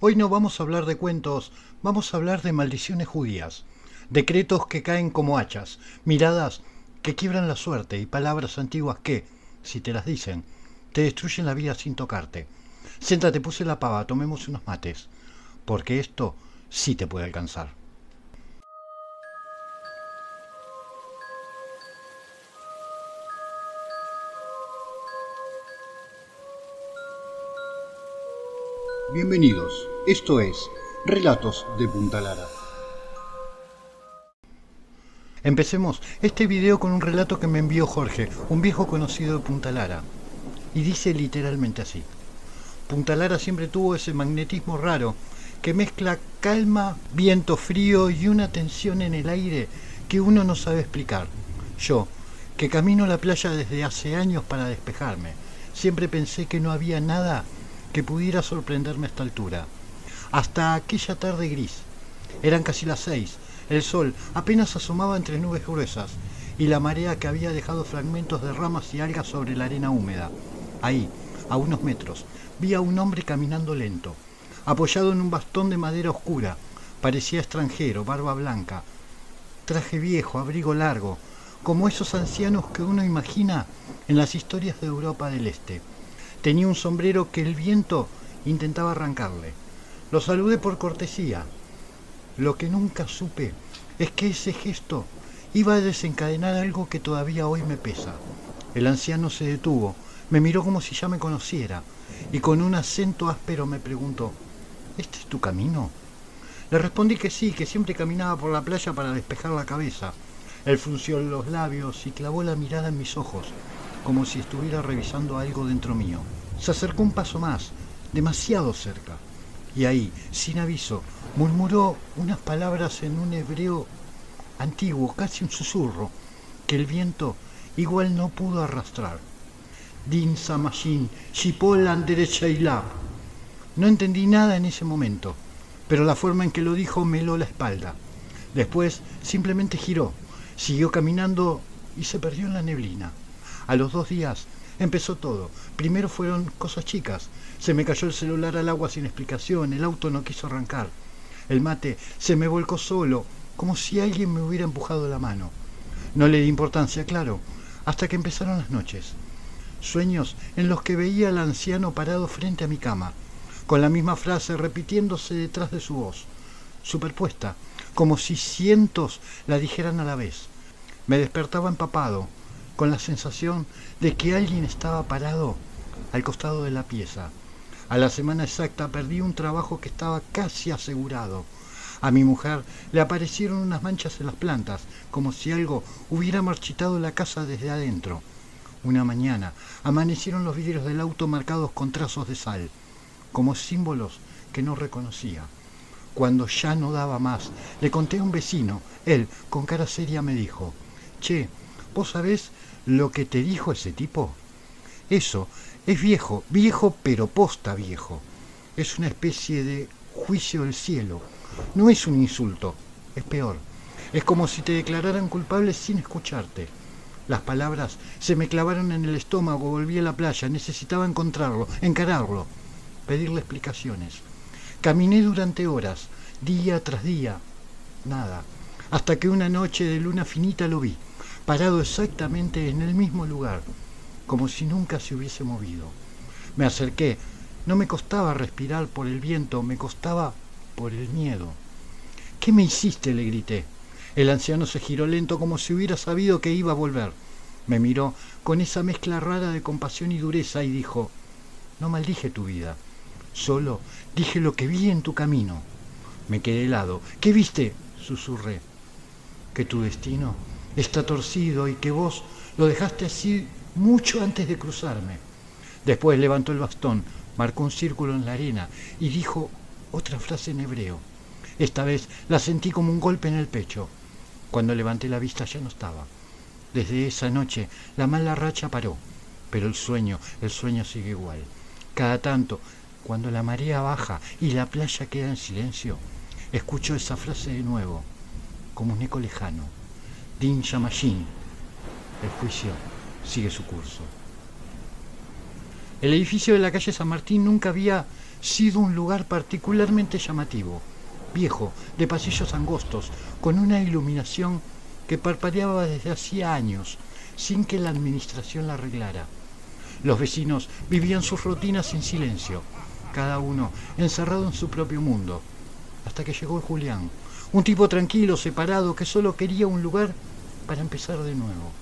Hoy no vamos a hablar de cuentos, vamos a hablar de maldiciones judías, decretos que caen como hachas, miradas que quiebran la suerte y palabras antiguas que, si te las dicen, te destruyen la vida sin tocarte. Siéntate, puse la pava, tomemos unos mates, porque esto sí te puede alcanzar. Bienvenidos, esto es Relatos de Punta Lara. Empecemos este video con un relato que me envió Jorge, un viejo conocido de Punta Lara, y dice literalmente así. Punta Lara siempre tuvo ese magnetismo raro que mezcla calma, viento frío y una tensión en el aire que uno no sabe explicar. Yo, que camino a la playa desde hace años para despejarme, siempre pensé que no había nada que pudiera sorprenderme a esta altura. Hasta aquella tarde gris. Eran casi las 6. El sol apenas asomaba entre nubes gruesas y la marea que había dejado fragmentos de ramas y algas sobre la arena húmeda. Ahí, a unos metros, vi a un hombre caminando lento, apoyado en un bastón de madera oscura. Parecía extranjero, barba blanca, traje viejo, abrigo largo, como esos ancianos que uno imagina en las historias de Europa del Este. Tenía un sombrero que el viento intentaba arrancarle. Lo saludé por cortesía. Lo que nunca supe es que ese gesto iba a desencadenar algo que todavía hoy me pesa. El anciano se detuvo, me miró como si ya me conociera y con un acento áspero me preguntó: ¿este es tu camino? Le respondí que sí, que siempre caminaba por la playa para despejar la cabeza. Él frunció los labios y clavó la mirada en mis ojos, como si estuviera revisando algo dentro mío. Se acercó un paso más, demasiado cerca, y ahí, sin aviso, murmuró unas palabras en un hebreo antiguo, casi un susurro, que el viento igual no pudo arrastrar. Din Samashin, Shipol Anderechailab. No entendí nada en ese momento, pero la forma en que lo dijo me heló la espalda. Después simplemente giró, siguió caminando y se perdió en la neblina. A los 2 días empezó todo. Primero fueron cosas chicas. Se me cayó el celular al agua sin explicación, el auto no quiso arrancar. El mate se me volcó solo, como si alguien me hubiera empujado la mano. No le di importancia, claro, hasta que empezaron las noches. Sueños en los que veía al anciano parado frente a mi cama, con la misma frase repitiéndose detrás de su voz, superpuesta, como si cientos la dijeran a la vez. Me despertaba empapado, con la sensación de que alguien estaba parado al costado de la pieza. A la semana exacta perdí un trabajo que estaba casi asegurado. A mi mujer le aparecieron unas manchas en las plantas, como si algo hubiera marchitado la casa desde adentro. Una mañana amanecieron los vidrios del auto marcados con trazos de sal, como símbolos que no reconocía. Cuando ya no daba más, le conté a un vecino. Él, con cara seria, me dijo: «Che, ¿vos sabés lo que te dijo ese tipo? Eso es viejo, viejo pero posta viejo. Es una especie de juicio del cielo. No es un insulto, es peor. Es como si te declararan culpable sin escucharte». Las palabras se me clavaron en el estómago, volví a la playa, necesitaba encontrarlo, encararlo, pedirle explicaciones. Caminé durante horas, día tras día, nada, hasta que una noche de luna finita lo vi, parado exactamente en el mismo lugar, como si nunca se hubiese movido. Me acerqué. No me costaba respirar por el viento, me costaba por el miedo. «¿Qué me hiciste?», le grité. El anciano se giró lento, como si hubiera sabido que iba a volver. Me miró con esa mezcla rara de compasión y dureza y dijo: «No maldije tu vida, solo dije lo que vi en tu camino». Me quedé helado. «¿Qué viste?», susurré. «Que tu destino está torcido y que vos lo dejaste así mucho antes de cruzarme». Después levantó el bastón, marcó un círculo en la arena y dijo otra frase en hebreo. Esta vez la sentí como un golpe en el pecho. Cuando levanté la vista ya no estaba. Desde esa noche la mala racha paró, pero el sueño sigue igual. Cada tanto, cuando la marea baja y la playa queda en silencio, escucho esa frase de nuevo, como un eco lejano. Din Yamashin. El juicio sigue su curso. El edificio de la calle San Martín nunca había sido un lugar particularmente llamativo, viejo, de pasillos angostos, con una iluminación que parpadeaba desde hacía años, sin que la administración la arreglara. Los vecinos vivían sus rutinas en silencio, cada uno encerrado en su propio mundo, hasta que llegó Julián, un tipo tranquilo, separado, que solo quería un lugar para empezar de nuevo.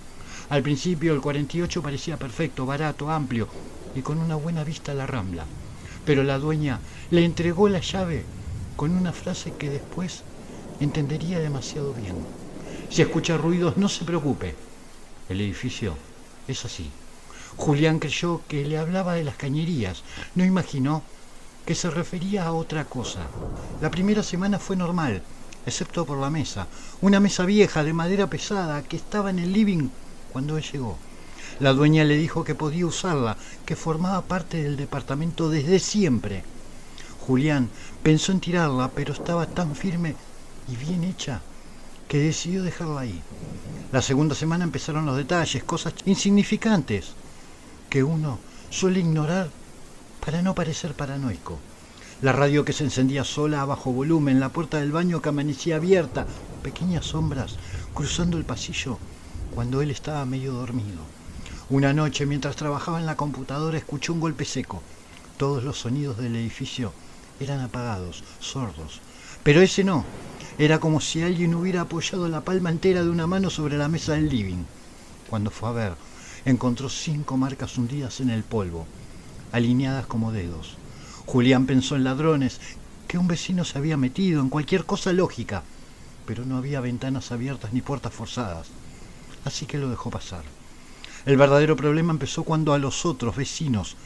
Al principio el 48 parecía perfecto, barato, amplio y con una buena vista a la Rambla, pero la dueña le entregó la llave con una frase que después entendería demasiado bien. Si escucha ruidos, no se preocupe. El edificio es así. Julián creyó que le hablaba de las cañerías. No imaginó que se refería a otra cosa. La primera semana fue normal, excepto por la mesa. Una mesa vieja de madera pesada que estaba en el living cuando él llegó. La dueña le dijo que podía usarla, que formaba parte del departamento desde siempre. Julián pensó en tirarla, pero estaba tan firme y bien hecha que decidió dejarla ahí. La segunda semana empezaron los detalles, cosas insignificantes que uno suele ignorar para no parecer paranoico. La radio que se encendía sola a bajo volumen, la puerta del baño que amanecía abierta, pequeñas sombras cruzando el pasillo cuando él estaba medio dormido. Una noche, mientras trabajaba en la computadora, escuchó un golpe seco. Todos los sonidos del edificio eran apagados, sordos. Pero ese no. Era como si alguien hubiera apoyado la palma entera de una mano sobre la mesa del living. Cuando fue a ver, encontró 5 marcas hundidas en el polvo, alineadas como dedos. Julián pensó en ladrones, que un vecino se había metido, en cualquier cosa lógica, pero no había ventanas abiertas ni puertas forzadas, así que lo dejó pasar. El verdadero problema empezó cuando a los otros vecinos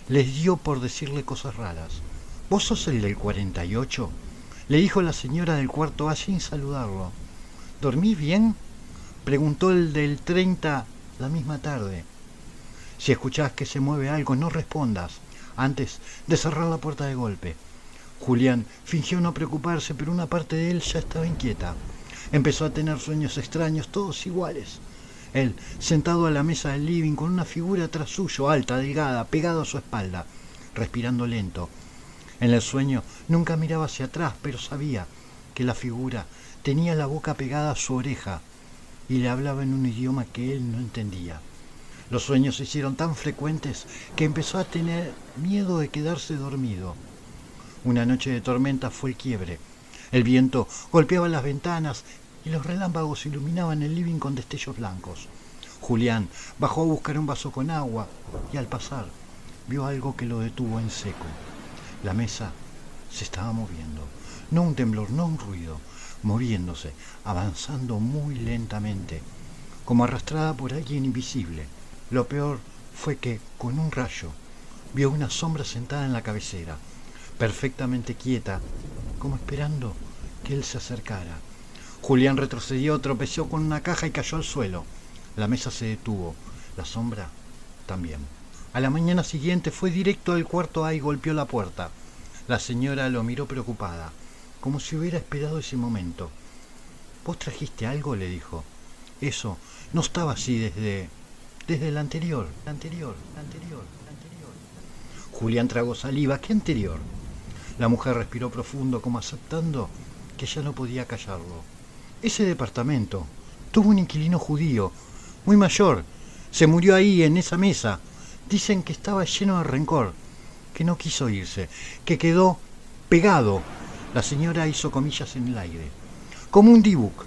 les dio por decirle cosas raras. ¿Vos sos el del 48? Le dijo la señora del cuarto A sin saludarlo. ¿Dormís bien?, preguntó el del 30 la misma tarde. Si escuchás que se mueve algo, no respondas antes de cerrar la puerta de golpe. Julián fingió no preocuparse, pero una parte de él ya estaba inquieta. Empezó a tener sueños extraños, todos iguales. Él, sentado a la mesa del living con una figura tras suyo, alta, delgada, pegada a su espalda, respirando lento. En el sueño nunca miraba hacia atrás, pero sabía que la figura tenía la boca pegada a su oreja y le hablaba en un idioma que él no entendía. Los sueños se hicieron tan frecuentes que empezó a tener miedo de quedarse dormido. Una noche de tormenta fue el quiebre. El viento golpeaba las ventanas y los relámpagos iluminaban el living con destellos blancos. Julián bajó a buscar un vaso con agua y al pasar vio algo que lo detuvo en seco. La mesa se estaba moviendo. No un temblor, no un ruido. Moviéndose, avanzando muy lentamente, como arrastrada por alguien invisible. Lo peor fue que, con un rayo, vio una sombra sentada en la cabecera, perfectamente quieta, como esperando que él se acercara. Julián retrocedió, tropezó con una caja y cayó al suelo. La mesa se detuvo, la sombra también. A la mañana siguiente fue directo al cuarto A y golpeó la puerta. La señora lo miró preocupada, como si hubiera esperado ese momento. ¿Vos trajiste algo?, le dijo. Eso no estaba así desde el anterior. Julián tragó saliva. ¿Qué anterior? La mujer respiró profundo, como aceptando que ya no podía callarlo. Ese departamento tuvo un inquilino judío, muy mayor. Se murió ahí, en esa mesa. Dicen que estaba lleno de rencor, que no quiso irse, que quedó pegado. La señora hizo comillas en el aire. Como un dibuk.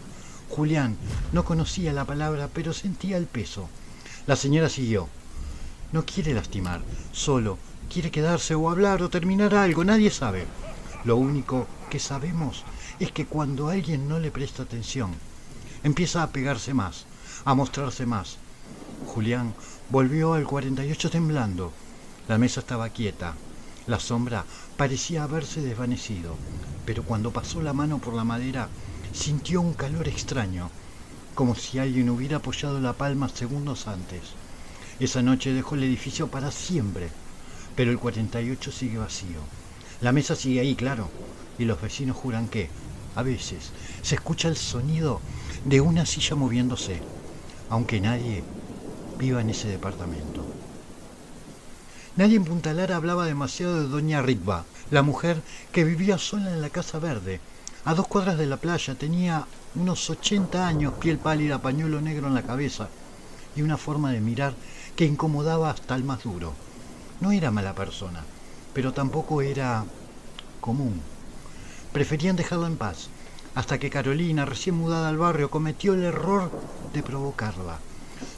Julián no conocía la palabra, pero sentía el peso. La señora siguió. No quiere lastimar, solo quiere quedarse o hablar o terminar algo, nadie sabe. Lo único que sabemos es que cuando alguien no le presta atención, empieza a pegarse más, a mostrarse más. Julián volvió al 48 temblando. La mesa estaba quieta. La sombra parecía haberse desvanecido, pero cuando pasó la mano por la madera, sintió un calor extraño, como si alguien hubiera apoyado la palma segundos antes. Esa noche dejó el edificio para siempre, pero el 48 sigue vacío. La mesa sigue ahí, claro, y los vecinos juran que, a veces, se escucha el sonido de una silla moviéndose, aunque nadie viva en ese departamento. Nadie en Punta Lara hablaba demasiado de doña Ritva, la mujer que vivía sola en la Casa Verde. A 2 cuadras de la playa tenía unos 80 años, piel pálida, pañuelo negro en la cabeza y una forma de mirar que incomodaba hasta el más duro. No era mala persona, pero tampoco era común. Preferían dejarla en paz, hasta que Carolina, recién mudada al barrio, cometió el error de provocarla.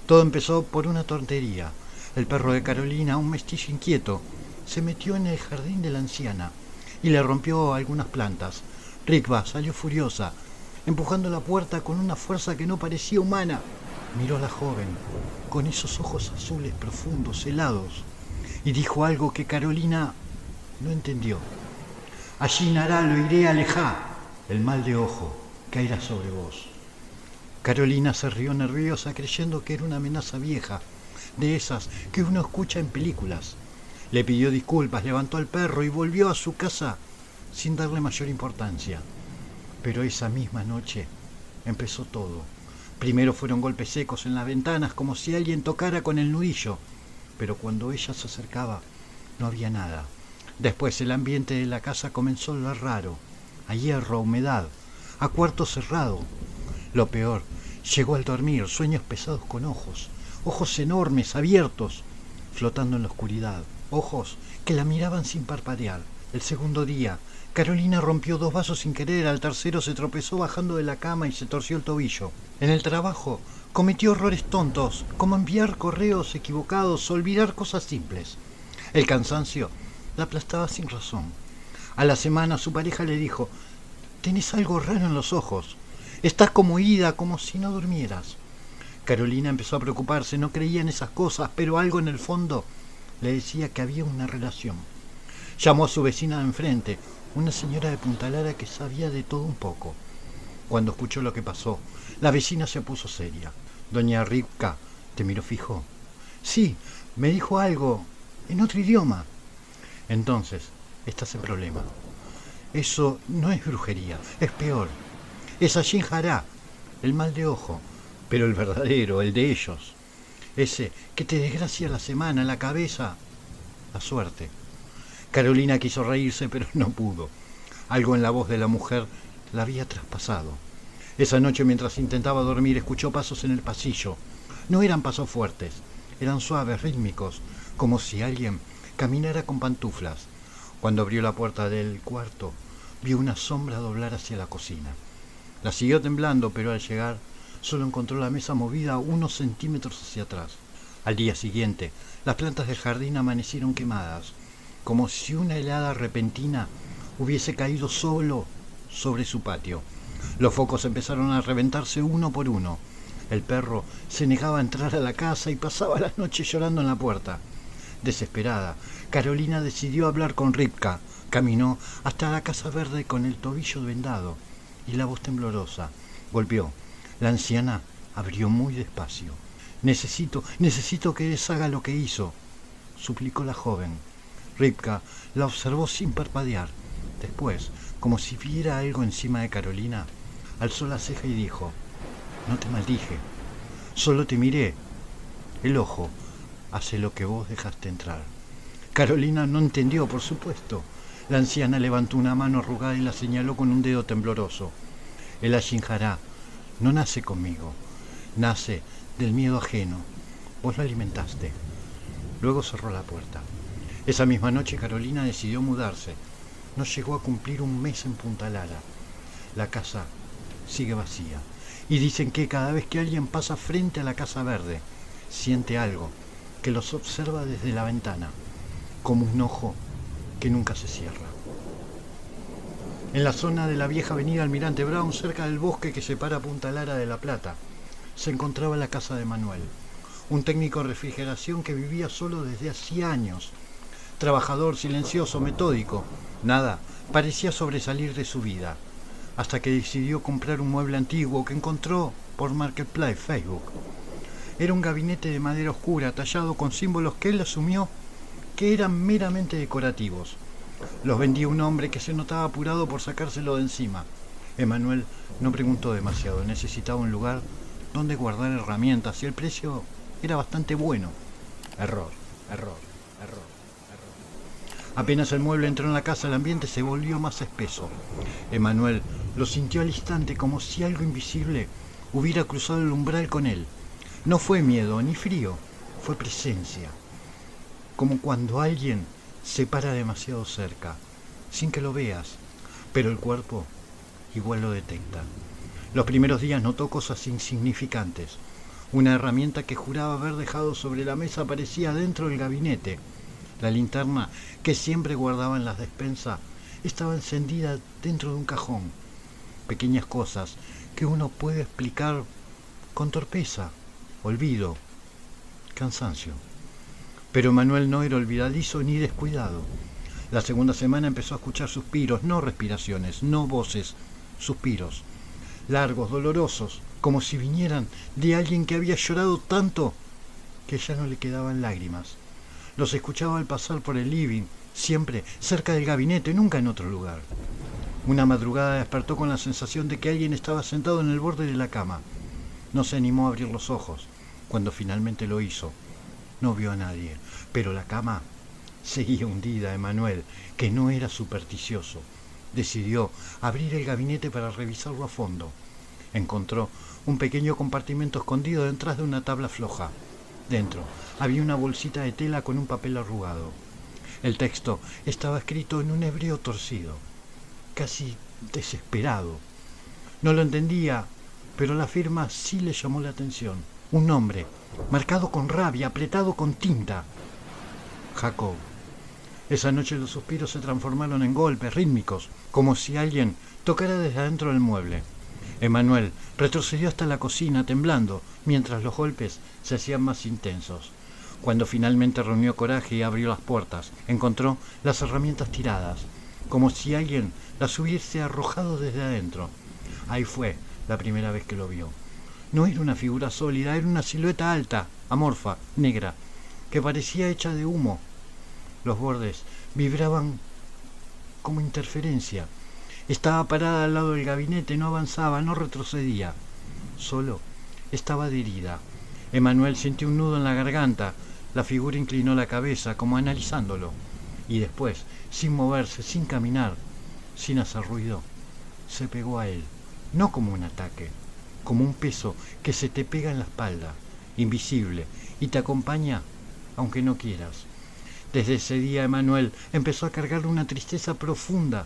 Todo empezó por una tontería. El perro de Carolina, un mestizo inquieto, se metió en el jardín de la anciana y le rompió algunas plantas. Ritva salió furiosa, empujando la puerta con una fuerza que no parecía humana. Miró a la joven, con esos ojos azules profundos, helados, y dijo algo que Carolina no entendió. Allí Nará lo iré a alejar, el mal de ojo caerá sobre vos. Carolina se rió nerviosa creyendo que era una amenaza vieja, de esas que uno escucha en películas. Le pidió disculpas, levantó al perro y volvió a su casa sin darle mayor importancia. Pero esa misma noche empezó todo. Primero fueron golpes secos en las ventanas como si alguien tocara con el nudillo, pero cuando ella se acercaba no había nada. Después el ambiente de la casa comenzó a oler raro, a hierro, a humedad, a cuarto cerrado. Lo peor, llegó al dormir, sueños pesados con ojos enormes, abiertos, flotando en la oscuridad, ojos que la miraban sin parpadear. El segundo día, Carolina rompió 2 vasos sin querer, al tercero se tropezó bajando de la cama y se torció el tobillo. En el trabajo cometió errores tontos, como enviar correos equivocados, olvidar cosas simples. El cansancio la aplastaba sin razón. A la semana su pareja le dijo: «Tenés algo raro en los ojos, estás como ida, como si no durmieras». Carolina empezó a preocuparse, no creía en esas cosas, pero algo en el fondo le decía que había una relación. Llamó a su vecina de enfrente, una señora de Punta Lara que sabía de todo un poco. Cuando escuchó lo que pasó, la vecina se puso seria. «Doña Ripka», ¿te miró fijo? «Sí, me dijo algo, en otro idioma». «Entonces, estás en problema. Eso no es brujería, es peor. Es Ajin Jará, el mal de ojo, pero el verdadero, el de ellos. Ese que te desgracia la semana, la cabeza, la suerte». Carolina quiso reírse, pero no pudo. Algo en la voz de la mujer la había traspasado. Esa noche, mientras intentaba dormir, escuchó pasos en el pasillo. No eran pasos fuertes, eran suaves, rítmicos, como si alguien caminara con pantuflas. Cuando abrió la puerta del cuarto, vio una sombra doblar hacia la cocina. La siguió temblando, pero al llegar solo encontró la mesa movida unos centímetros hacia atrás. Al día siguiente, las plantas del jardín amanecieron quemadas, como si una helada repentina hubiese caído solo sobre su patio. Los focos empezaron a reventarse uno por uno. El perro se negaba a entrar a la casa y pasaba las noches llorando en la puerta. Desesperada, Carolina decidió hablar con Ripka. Caminó hasta la Casa Verde con el tobillo vendado y la voz temblorosa. Golpeó. La anciana abrió muy despacio. Necesito que deshaga lo que hizo», suplicó la joven. Ripka la observó sin parpadear. Después, como si viera algo encima de Carolina, alzó la ceja y dijo: «No te maldije, solo te miré. El ojo hace lo que vos dejaste entrar». Carolina no entendió, por supuesto. La anciana levantó una mano arrugada y la señaló con un dedo tembloroso. «El Ajin Jará no nace conmigo, nace del miedo ajeno. Vos lo alimentaste». Luego cerró la puerta. Esa misma noche Carolina decidió mudarse. No llegó a cumplir un mes en Punta Lara. La casa sigue vacía. Y dicen que cada vez que alguien pasa frente a la Casa Verde, siente algo que los observa desde la ventana, como un ojo que nunca se cierra. En la zona de la vieja avenida Almirante Brown, cerca del bosque que separa Punta Lara de La Plata, se encontraba la casa de Manuel, un técnico de refrigeración que vivía solo desde hacía años. Trabajador, silencioso, metódico, nada parecía sobresalir de su vida, hasta que decidió comprar un mueble antiguo que encontró por Marketplace, Facebook. Era un gabinete de madera oscura, tallado con símbolos que él asumió que eran meramente decorativos. Los vendía un hombre que se notaba apurado por sacárselo de encima. Emanuel no preguntó demasiado, necesitaba un lugar donde guardar herramientas y el precio era bastante bueno. Error, error, error. Apenas el mueble entró en la casa, el ambiente se volvió más espeso. Emanuel lo sintió al instante como si algo invisible hubiera cruzado el umbral con él. No fue miedo ni frío, fue presencia. Como cuando alguien se para demasiado cerca, sin que lo veas, pero el cuerpo igual lo detecta. Los primeros días notó cosas insignificantes. Una herramienta que juraba haber dejado sobre la mesa aparecía dentro del gabinete. La linterna que siempre guardaba en las despensas estaba encendida dentro de un cajón. Pequeñas cosas que uno puede explicar con torpeza, olvido, cansancio. Pero Manuel no era olvidadizo ni descuidado. La segunda semana empezó a escuchar suspiros, no respiraciones, no voces, suspiros. Largos, dolorosos, como si vinieran de alguien que había llorado tanto que ya no le quedaban lágrimas. Los escuchaba al pasar por el living, siempre cerca del gabinete, nunca en otro lugar. Una madrugada despertó con la sensación de que alguien estaba sentado en el borde de la cama. No se animó a abrir los ojos. Cuando finalmente lo hizo, no vio a nadie, pero la cama seguía hundida. Emanuel, que no era supersticioso, decidió abrir el gabinete para revisarlo a fondo. Encontró un pequeño compartimento escondido detrás de una tabla floja. Dentro había una bolsita de tela con un papel arrugado. El texto estaba escrito en un hebreo torcido, casi desesperado. No lo entendía, pero la firma sí le llamó la atención. Un nombre, marcado con rabia, apretado con tinta. Jacob. Esa noche los suspiros se transformaron en golpes rítmicos, como si alguien tocara desde adentro del mueble. Emanuel retrocedió hasta la cocina temblando, mientras los golpes se hacían más intensos. Cuando finalmente reunió coraje y abrió las puertas, encontró las herramientas tiradas, como si alguien las hubiese arrojado desde adentro. Ahí fue la primera vez que lo vio. No era una figura sólida, era una silueta alta, amorfa, negra, que parecía hecha de humo. Los bordes vibraban como interferencia. Estaba parada al lado del gabinete, no avanzaba, no retrocedía. Solo estaba adherida. Emanuel sintió un nudo en la garganta. La figura inclinó la cabeza, como analizándolo. Y después, sin moverse, sin caminar, sin hacer ruido, se pegó a él. No como un ataque, como un peso que se te pega en la espalda, invisible, y te acompaña aunque no quieras. Desde ese día Emanuel empezó a cargar una tristeza profunda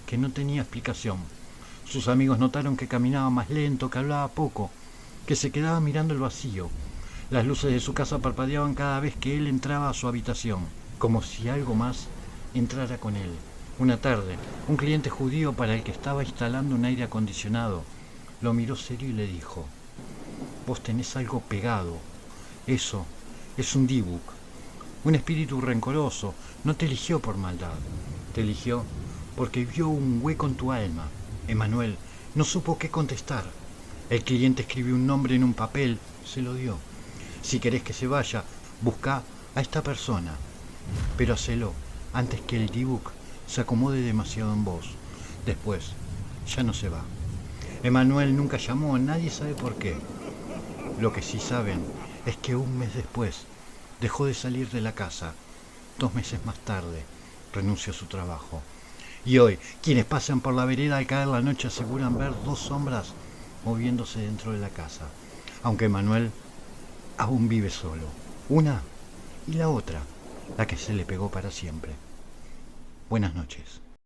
que no tenía explicación. Sus amigos notaron que caminaba más lento, que hablaba poco, que se quedaba mirando el vacío. Las luces de su casa parpadeaban cada vez que él entraba a su habitación, como si algo más entrara con él. Una tarde, un cliente judío para el que estaba instalando un aire acondicionado lo miró serio y le dijo: «Vos tenés algo pegado. Eso es un dibuk. Un espíritu rencoroso no te eligió por maldad, te eligió porque vio un hueco en tu alma». Emanuel no supo qué contestar. El cliente escribió un nombre en un papel, se lo dio. «Si querés que se vaya, buscá a esta persona, pero hacelo antes que el dibuk se acomode demasiado en vos. Después ya no se va». Emanuel nunca llamó, nadie sabe por qué. Lo que sí saben es que un mes después dejó de salir de la casa. 2 meses más tarde renunció a su trabajo. Y hoy, quienes pasan por la vereda al caer la noche aseguran ver 2 sombras moviéndose dentro de la casa. Aunque Manuel aún vive solo. Una y la otra, la que se le pegó para siempre. Buenas noches.